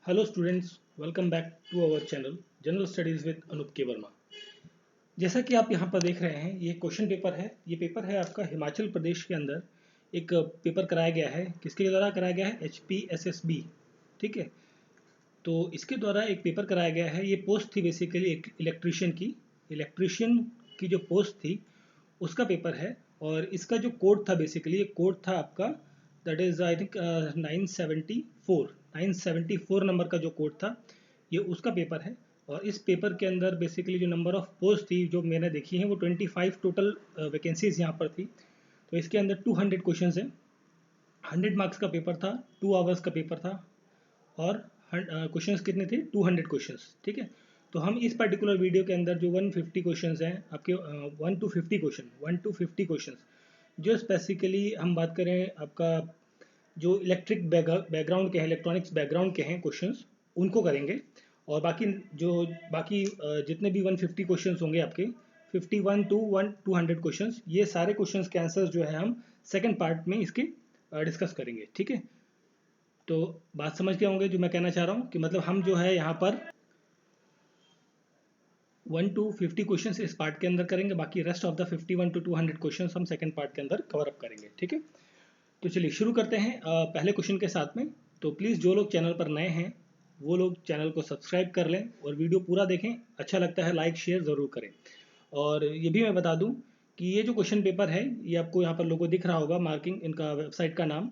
Hello students, welcome back to our channel general studies with Anoop K Verma. जैसा कि आप यहाँ पर देख रहे हैं, ये क्वेश्चन पेपर है। ये पेपर है आपका हिमाचल प्रदेश के अंदर एक पेपर कराया गया है। किसके द्वारा कराया गया है? HPSSB। ठीक है, तो इसके द्वारा एक पेपर कराया गया है। ये पोस्ट थी बेसिकली एक इलेक्ट्रिशियन की जो पोस्ट थी उसका पेपर है। और इसका जो कोड था, बेसिकली ये कोड था आपका, that is I think 974 number का जो कोड था, ये उसका पेपर है। और इस पेपर के अंदर बेसिकली जो नंबर ऑफ पोस्ट थी जो मैंने देखी है वो 25 टोटल वैकेंसीज यहाँ पर थी। तो इसके अंदर 200 क्वेश्चन हैं। 100 मार्क्स का पेपर था, 2 आवर्स का पेपर था। और क्वेश्चंस कितने थे? 200 क्वेश्चंस। ठीक है, तो हम इस पर्टिकुलर वीडियो के अंदर जो 150 क्वेश्चंस हैं आपके, 1 to 50 क्वेश्चन जो स्पेसिफिकली हम बात करें आपका जो इलेक्ट्रिक बैकग्राउंड के हैं, इलेक्ट्रॉनिक्स बैकग्राउंड के हैं क्वेश्चंस, उनको करेंगे। और बाकी जितने भी 150 क्वेश्चंस होंगे आपके, 51 to 200 क्वेश्चंस, ये सारे क्वेश्चंस के आंसर्स जो है हम सेकंड पार्ट में इसके डिस्कस करेंगे। ठीक है, तो बात समझ गए होंगे जो मैं कहना चाह रहा हूँ कि मतलब हम जो है यहाँ पर 1 to 50 क्वेश्चन इस पार्ट के अंदर करेंगे, बाकी rest of the 51 to 200 question हम सेकंड पार्ट के अंदर कवर अप करेंगे। ठीक है, तो चलिए शुरू करते हैं पहले क्वेश्चन के साथ में। तो प्लीज़ जो लोग चैनल पर नए हैं वो लोग चैनल को सब्सक्राइब कर लें और वीडियो पूरा देखें। अच्छा लगता है लाइक शेयर ज़रूर करें। और ये भी मैं बता दूं कि ये जो क्वेश्चन पेपर है, ये आपको यहाँ पर लोगो दिख रहा होगा, मार्किंग, इनका वेबसाइट का नाम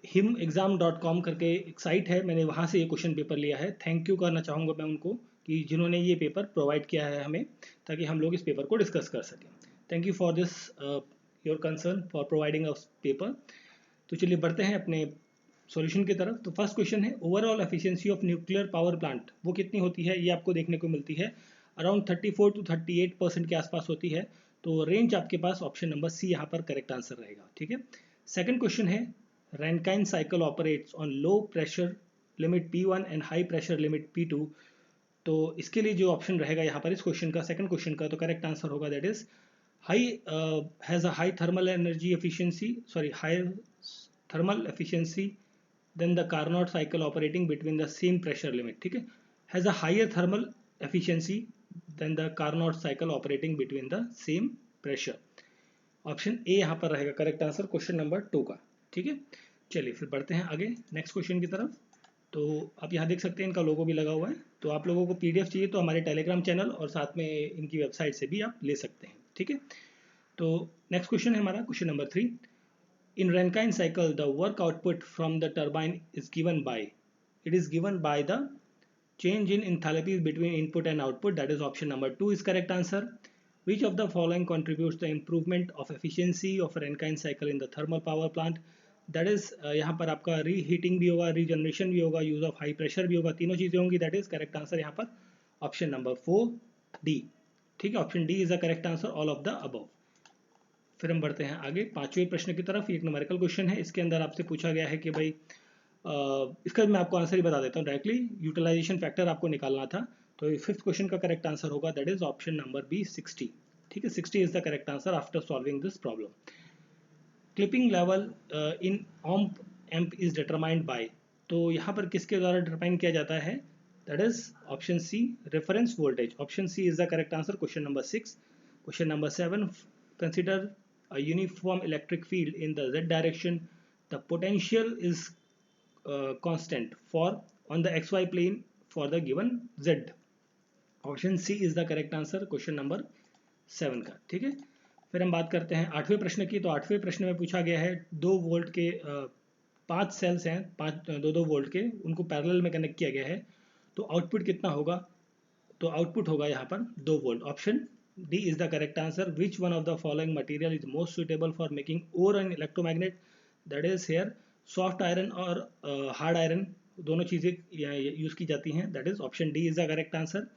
himexam.com करके एक साइट है। मैंने वहाँ से ये क्वेश्चन पेपर लिया है। थैंक यू करना चाहूँगा मैं उनको कि जिन्होंने ये पेपर प्रोवाइड किया है हमें, ताकि हम लोग इस पेपर को डिस्कस कर सकें। Thank you for this your concern for providing a paper. तो चलिए बढ़ते हैं अपने सॉल्यूशन की तरफ। तो फर्स्ट क्वेश्चन है, overall efficiency of nuclear power plant वो कितनी होती है? ये आपको देखने को मिलती है अराउंड 34 to 38% के आसपास होती है। तो रेंज आपके पास ऑप्शन नंबर सी यहाँ पर करेक्ट आंसर रहेगा। ठीक है, सेकंड क्वेश्चन है, Rankine cycle operates on low pressure limit P1 and high pressure limit P2। तो इसके लिए जो ऑप्शन रहेगा यहाँ पर इस क्वेश्चन का, सेकंड क्वेश्चन का, तो करेक्ट आंसर होगा that is high has a high thermal energy efficiency, sorry high thermal efficiency than the Carnot cycle operating between the same pressure limit. ठीक है, has a higher thermal efficiency than the Carnot cycle operating between the same pressure. Option A यहाँ पर रहेगा correct answer question number 2 का। ठीक है, चलिए फिर बढ़ते हैं आगे नेक्स्ट क्वेश्चन की तरफ। तो आप यहाँ देख सकते हैं इनका लोगो भी लगा हुआ है। तो आप लोगों को पीडीएफ चाहिए तो हमारे टेलीग्राम चैनल और साथ में इनकी वेबसाइट से भी आप ले सकते हैं। ठीक है, तो नेक्स्ट क्वेश्चन है हमारा question number 3। In Rankine cycle, the work output from the turbine is given by, it is given by the change in enthalpy between input and output. That is option number 2 is correct answer. Which of the following contributes the improvement of efficiency of Rankine cycle in the thermal power plant? That is यहाँ पर आपका reheating भी होगा, regeneration भी होगा, use of high pressure भी होगा, तीनों चीज़ें होंगी। दैट इज करेक्ट आंसर यहाँ पर ऑप्शन नंबर 4 डी। ठीक है, option D is the correct answer, all of the above. फिर हम बढ़ते हैं आगे पांचवें प्रश्न की तरफ। एक न्यूमेरिकल क्वेश्चन है। इसके अंदर आपसे पूछा गया है कि भाई इसका मैं आपको आंसर ही बता देता हूँ डायरेक्टली। यूटिलाइजेशन फैक्टर आपको निकालना था। तो फिफ्थ क्वेश्चन का करेक्ट आंसर होगा that is option number B 60। ठीक है, 60 is the correct answer after solving this problem. Clipping level in op amp is determined by, तो यहाँ पर किसके द्वारा डिटरमाइन किया जाता है? That is option C, reference voltage. Option C is the correct answer question number 6। Question number 7, consider a uniform electric field in the z direction. The potential is constant for on the xy plane for the given z. Option C is the correct answer question number 7 का। ठीक है, फिर हम बात करते हैं आठवें प्रश्न की। तो आठवें प्रश्न में पूछा गया है 2 वोल्ट के 5 सेल्स हैं, 2 वोल्ट के, उनको पैरेलल में कनेक्ट किया गया है। तो आउटपुट कितना होगा? तो आउटपुट होगा यहाँ पर 2 volt. Option D is the correct answer. Which one of the following material is most suitable for making or an electromagnet? That is here soft iron और हार्ड आयरन, दोनों चीज़ें यूज़ की जाती हैं। That is option D is the correct answer.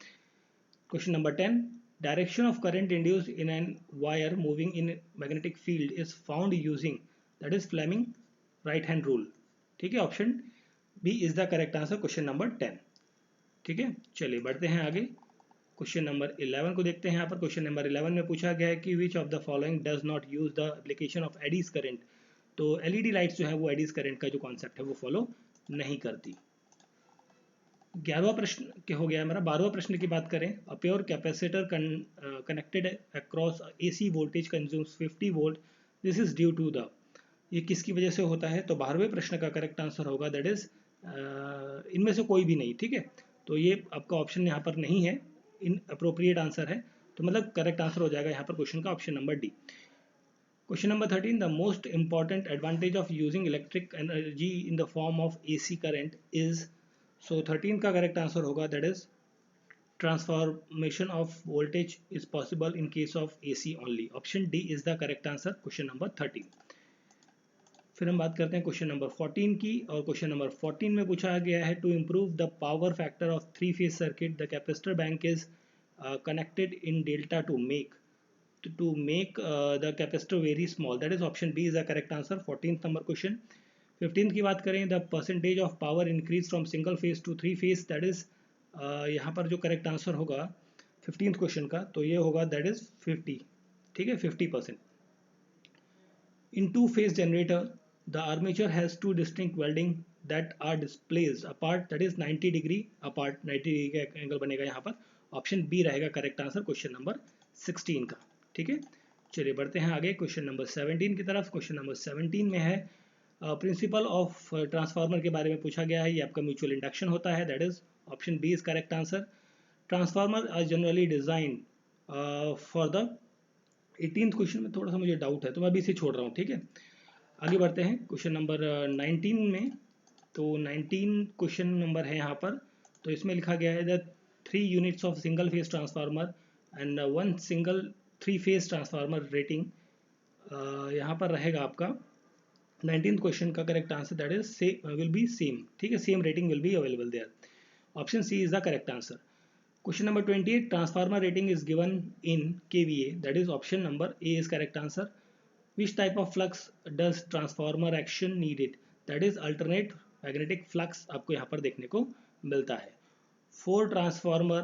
Question number 10, direction of current induced in an wire moving in magnetic field is found using, that is Fleming right hand rule. ठीक है, option B is the correct answer question number 10। ठीक है, चलिए बढ़ते हैं आगे question number 11 को देखते हैं। यहाँ पर क्वेश्चन नंबर 11 में पूछा गया है कि which of the following does not use the application of eddies current. तो एलईडी लाइट्स जो है वो एडीज करंट का जो कॉन्सेप्ट है वो फॉलो नहीं करती। 11वां प्रश्न क्या हो गया हमारा। 12वां प्रश्न की बात करें, a pure capacitor connected across AC voltage consumes 50 volt, this is due to the, ये किसकी वजह से होता है। तो 12वें प्रश्न का करेक्ट आंसर होगा दैट इज इनमें से कोई भी नहीं, ठीक है। तो ये आपका ऑप्शन यहाँ पर नहीं है, इन अप्रोप्रिएट आंसर है, तो मतलब करेक्ट आंसर हो जाएगा यहाँ पर क्वेश्चन का option number D. Question number 13, the most important advantage of using electric energy in the form of AC current is, so 13 का correct answer होगा that is transformation of voltage is possible in case of AC only. Option D is the correct answer, question number 13. फिर हम बात करते हैं question number 14 की, और question number 14 में पूछा गया है, to improve the power factor of 3 phase circuit the capacitor bank is connected in delta to make the capacitor very small, that is option B is the correct answer, 14th number question. 15th की बात करें, the percentage of power increase from single phase to 3 phase, that is यहाँ पर जो correct answer होगा 15th question का, तो ये होगा that is 50, ठीक है, 50%. In two phase generator the armature has two distinct welding that are displaced apart, that is 90 degree apart, 90 degree का एंगल बनेगा यहाँ पर, ऑप्शन बी रहेगा करेक्ट आंसर क्वेश्चन नंबर 16 का, ठीक है। चलिए बढ़ते हैं आगे क्वेश्चन नंबर 17 की तरफ। क्वेश्चन नंबर 17 में है प्रिंसिपल ऑफ ट्रांसफार्मर के बारे में पूछा गया है, ये आपका म्यूचुअल इंडक्शन होता है, that is option B is correct answer. Transformer are generally design for the 18th question में थोड़ा सा मुझे डाउट है, तो मैं अभी इसे छोड़ रहा हूँ, ठीक है। आगे बढ़ते हैं क्वेश्चन नंबर 19 में, तो 19 क्वेश्चन नंबर है यहाँ पर, तो इसमें लिखा गया है the 3 units of single phase transformer and 1 single 3 phase transformer rating, यहाँ पर रहेगा आपका 19th क्वेश्चन का correct answer, that is will be same, ठीक है, same rating will be available there, option C is the correct answer. Question number 28, transformer rating is given in kVA, that is option number A is correct answer. Which type of flux does transformer action needed, that is alternate magnetic flux आपको यहाँ पर देखने को मिलता है। For a transformer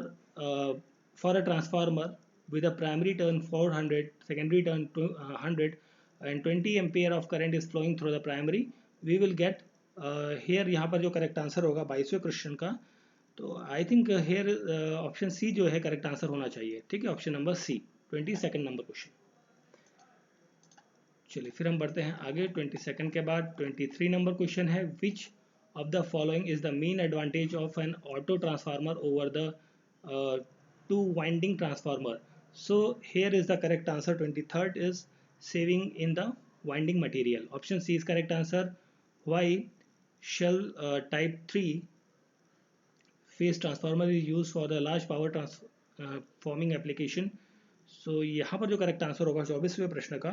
with a primary turn 400, secondary turn 100 and 20 ampere of current is flowing through the primary, we will get here, यहाँ पर जो correct answer होगा 22वें क्वेश्चन का, तो I think here option C जो है करेक्ट आंसर होना चाहिए, ठीक है, option number C, 22nd number question. चलिए फिर हम बढ़ते हैं आगे, 22nd के बाद 23 नंबर क्वेश्चन है, which of the following is the main advantage of an auto transformer over the 2 winding transformer. So here is the correct answer, 23rd is saving in the winding material, option C is correct answer. Why shell type 3 phase transformer is used for the large power transforming application, so यहाँ पर जो correct answer होगा 24वें प्रश्न का,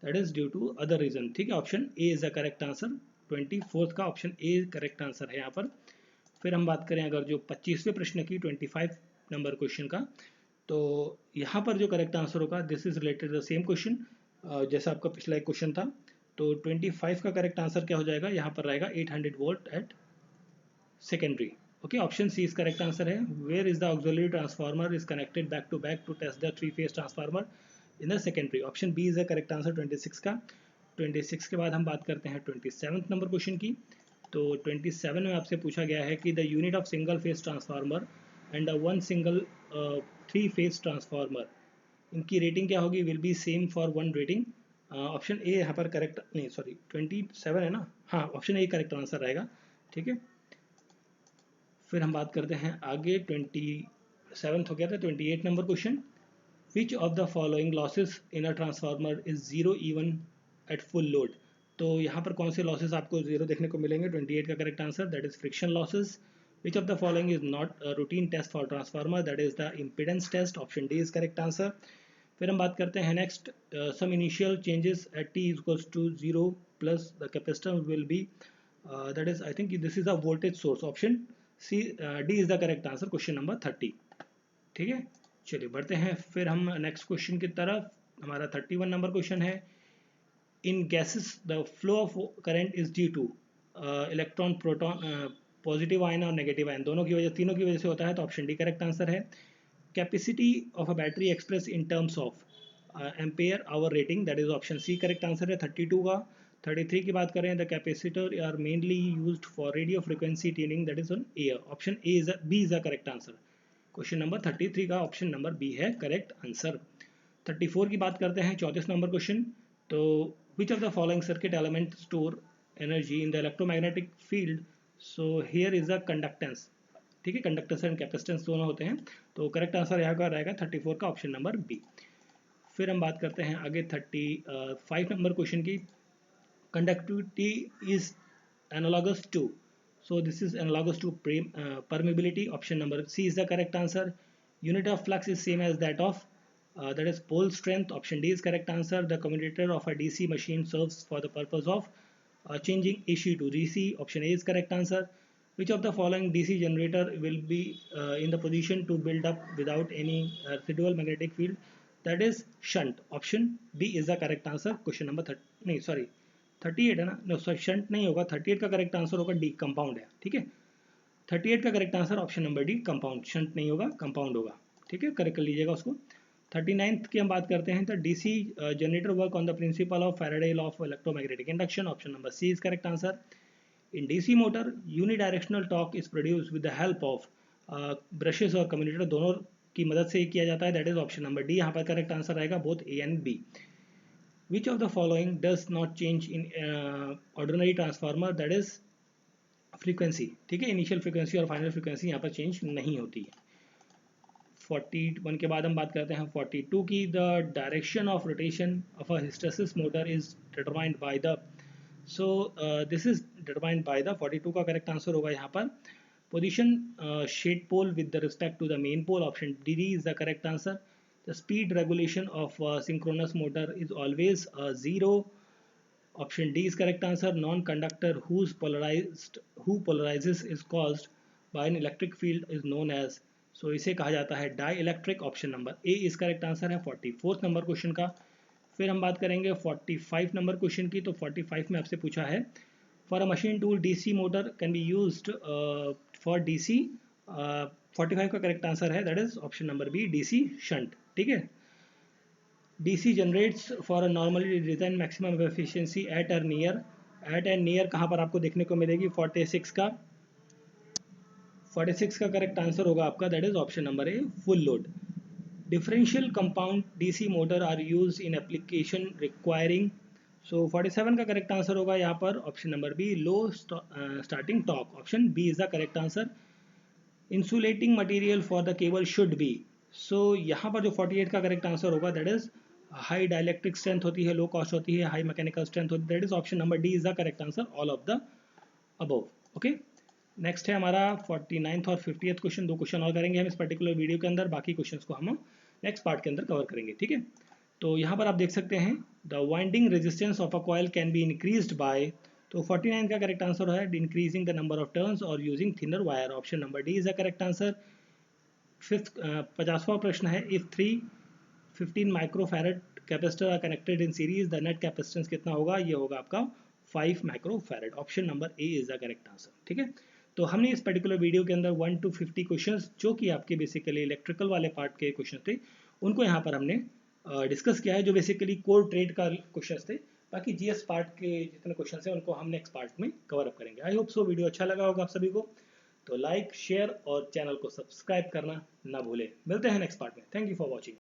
that is due to other reason, ठीक है, option A is the correct answer, 24th का ऑप्शन ए करेक्ट आंसर है यहाँ पर। फिर हम बात करें अगर जो 25वें प्रश्न की 25 नंबर क्वेश्चन का, तो यहाँ पर जो करेक्ट आंसर होगा, this is related the same question जैसा आपका पिछला एक क्वेश्चन था, तो 25 का करेक्ट आंसर क्या हो जाएगा, यहाँ पर रहेगा 800 volt at secondary, okay, option C is correct answer है। Where is the auxiliary transformer is connected back to test the 3 phase transformer in the secondary, option B is the correct answer 26 का। 26 के बाद हम बात करते हैं 27th number question की, तो 27 में आपसे पूछा गया है कि the unit of single phase transformer and 1 single 3 phase transformer, इनकी रेटिंग क्या होगी, will be same for 1 rating, option A यहाँ पर करेक्ट, नहीं सॉरी 27 है ना, हाँ ऑप्शन ए करेक्ट आंसर रहेगा, ठीक है। फिर हम बात करते हैं आगे, 27th हो गया था, 28 number question, which of the following losses in a transformer is zero even at full load, तो यहाँ पर कौन से लॉसेस आपको जीरो देखने को मिलेंगे, 28 का correct answer, that is friction losses. Which of the following is not routine test for transformer, that is the impedance test, option D is correct answer. फिर हम बात करते हैं next, some initial changes at T equals to 0 plus the capacitor will be, that is I think this is a voltage source, option C D is the correct answer, question number 30, ठीक है। चलिए बढ़ते हैं फिर हम next question की तरफ, हमारा 31 नंबर क्वेश्चन है, in gases the flow of current is due to electron proton positive ion और नेगेटिव आयन, दोनों की वजह, तीनों की वजह से होता है, तो ऑप्शन डी करेक्ट आंसर है। Capacity of a battery express in terms of ampere hour rating, that is option C correct answer है 32 का। 33 की बात करें, the capacitor are mainly used for radio frequency tuning, that is on air, option A is B is the correct answer. Question number 33 का option number B है correct answer. 34 की बात करते हैं, 34 नंबर क्वेश्चन। तो which of the following circuit element store energy in the electromagnetic field, so here is the conductance. ठीक है, conductance and capacitance दोनों होते हैं, तो करेक्ट आंसर यहाँ का रहेगा 34 का ऑप्शन नंबर बी। फिर हम बात करते हैं आगे 35 नंबर क्वेश्चन की। Conductivity is analogous to, so this is analogous to permeability, option number C is the correct answer. Unit of flux is same as that of that is pole strength, option D is correct answer. The commutator of a DC machine serves for the purpose of changing AC to DC, option A is correct answer. Which of the following DC generator will be in the position to build up without any residual magnetic field, that is shunt, option B is the correct answer. Question number 30 नहीं sorry 38 है ना, no sorry shunt नहीं होगा, 38 का correct answer होगा D, compound है। ठीक है, 38 का correct answer option number D, compound, shunt नहीं होगा, कंपाउंड होगा। ठीक है, करेक्ट कर लीजिएगा उसको। 39 की हम बात करते हैं, the DC generator work on the principle of Faraday law of electromagnetic induction, option number C is correct answer. In DC motor unidirectional torque is produce with the help of brushes और commutator दोनों की मदद से किया जाता है, that is option number D, यहाँ पर करेक्ट आंसर रहेगा both A and B. Which of the following does not change in ordinary transformer, that is frequency। ठीक है, इनिशियल फ्रीक्वेंसी और फाइनल फ्रीक्वेंसी यहाँ पर चेंज नहीं होती है। 41 के बाद हम बात करते हैं 42 की। The direction of rotation of a hysteresis motor is determined by the, so this is determined by the, 42 का करेक्ट आंसर होगा यहाँ पर position shade pole with the respect to the main pole, option D is the correct answer. The speed regulation of synchronous motor is always 0, option D is correct answer. Non-conductor who polarizes is caused by an electric field is known as, so इसे कहा जाता है dielectric, option number A is correct answer है 44 number question का। फिर हम बात करेंगे 45 नंबर क्वेश्चन की। तो 45 में आपसे पूछा है, for a machine tool DC motor can be used for DC, 45 का करेक्ट आंसर है that is option number B, DC shunt. ठीक है, DC generates for a normally design maximum efficiency at and near कहाँ पर आपको देखने को मिलेगी, 46 का करेक्ट आंसर होगा आपका, that is option number A, full load. Differential compound DC motor are use in application requiring, so 47 का करेक्ट आंसर होगा यहाँ पर option number B, low starting torque, option B is the correct answer. Insulating material for the cable should be, so यहाँ पर जो 48 का correct answer होगा that is high dielectric strength होती है, लो कॉस्ट होती है, हाई मैकेनिकल स्ट्रेंथ होती है, that is option number D is the correct answer, all of the above. Okay, next है हमारा 49th और 50th क्वेश्चन। 2 क्वेश्चन और करेंगे हम इस पर्टिकुलर वीडियो के अंदर, बाकी क्वेश्चंस को हम नेक्स्ट पार्ट के अंदर कवर करेंगे। ठीक है, तो यहाँ पर आप देख सकते हैं, the winding resistance of a coil can be increased by, तो 49 का करेक्ट आंसर है increasing the number of turns और using thinner wire, option number D is the correct answer. 50वां प्रश्न है, if 315 microfarad capacitor are connected in series, the net capacitance कितना होगा, ये होगा आपका 5 microfarad, option number A is the correct answer. ठीक है, तो हमने इस पर्टिकुलर वीडियो के अंदर 1 to 50 क्वेश्चंस जो कि आपके बेसिकली इलेक्ट्रिकल वाले पार्ट के क्वेश्चन थे, उनको यहाँ पर हमने डिस्कस किया है, जो बेसिकली कोर ट्रेड का क्वेश्चंस थे। बाकी जीएस पार्ट के जितने क्वेश्चन हैं उनको हम नेक्स्ट पार्ट में कवर अप करेंगे। आई होप सो वीडियो अच्छा लगा होगा आप सभी को, तो लाइक शेयर और चैनल को सब्सक्राइब करना ना भूलें। मिलते हैं नेक्स्ट पार्ट में, थैंक यू फॉर वॉचिंग।